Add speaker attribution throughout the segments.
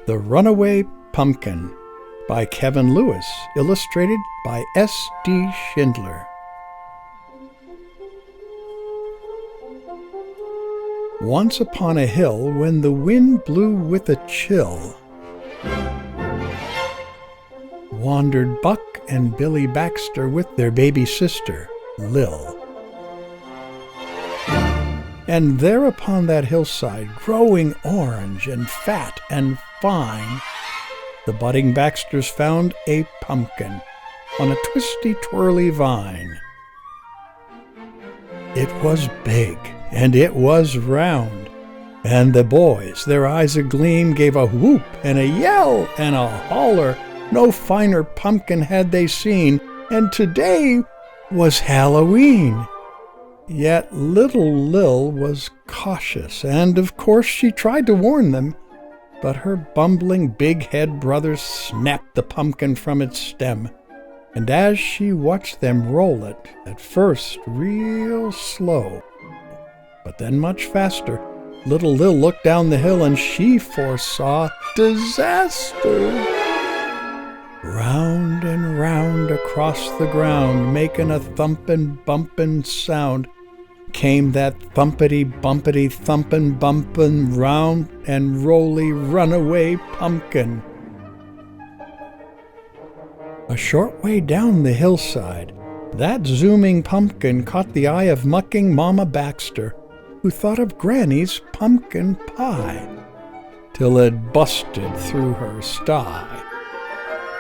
Speaker 1: The Runaway Pumpkin by Kevin Lewis, illustrated by S.D. Schindler. Once upon a hill, when the wind blew with a chill, wandered Buck and Billy Baxter with their baby sister, Lil. And there upon that hillside, growing orange and fat and fine, the budding Baxters found a pumpkin on a twisty, twirly vine. It was big, and it was round, and the boys, their eyes agleam, gave a whoop and a yell and a holler. No finer pumpkin had they seen, and today was Halloween. Yet little Lil was cautious, and of course she tried to warn them, but her bumbling big-head brothers snapped the pumpkin from its stem, and as she watched them roll it, at first real slow, but then much faster, little Lil looked down the hill and she foresaw disaster. Round and round across the ground, making a thumpin' bumpin' sound, came that thumpity-bumpity thumpin' bumpin' round and rolly runaway pumpkin. A short way down the hillside, that zooming pumpkin caught the eye of mucking Mama Baxter, who thought of Granny's pumpkin pie, till it busted through her sty.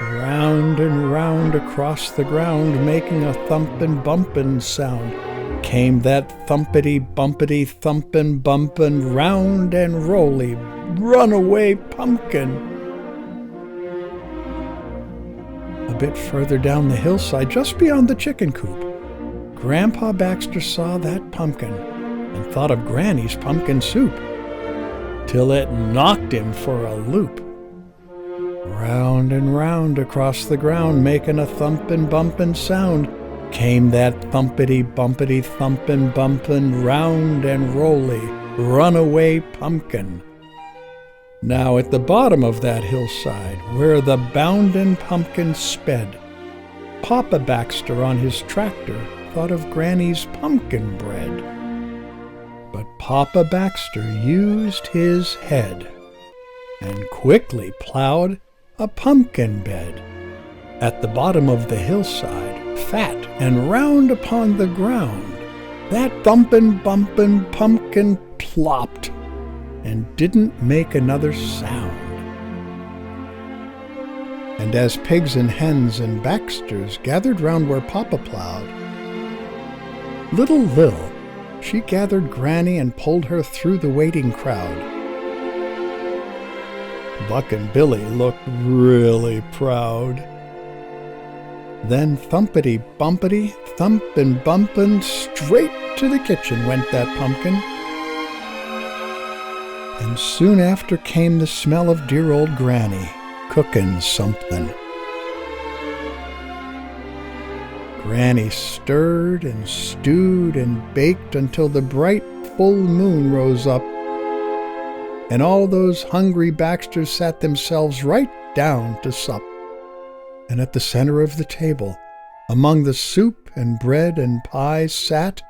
Speaker 1: Round and round across the ground, making a thumpin' bumpin' sound, came that thumpity-bumpity thumpin' bumpin' round and rolly runaway pumpkin. A bit further down the hillside, just beyond the chicken coop, Grandpa Baxter saw that pumpkin and thought of Granny's pumpkin soup, till it knocked him for a loop. Round and round across the ground, making a thumpin' bumpin' sound, came that thumpity-bumpity thumpin' bumpin' round and rolly runaway pumpkin. Now at the bottom of that hillside, where the boundin' pumpkin sped, Papa Baxter on his tractor thought of Granny's pumpkin bread. But Papa Baxter used his head and quickly plowed a pumpkin bed. At the bottom of the hillside, fat and round upon the ground, that thumpin' bumpin' pumpkin plopped and didn't make another sound. And as pigs and hens and Baxters gathered round where Papa plowed, little Lil, she gathered Granny and pulled her through the waiting crowd. Buck and Billy looked really proud. Then thumpity-bumpity, thumpin' bumpin', straight to the kitchen went that pumpkin. And soon after came the smell of dear old Granny cookin' something. Granny stirred and stewed and baked until the bright full moon rose up, and all those hungry Baxters sat themselves right down to sup. And at the center of the table, among the soup and bread and pies, sat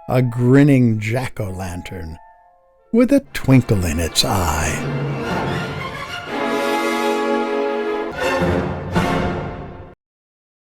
Speaker 1: a grinning jack-o'-lantern with a twinkle in its eye.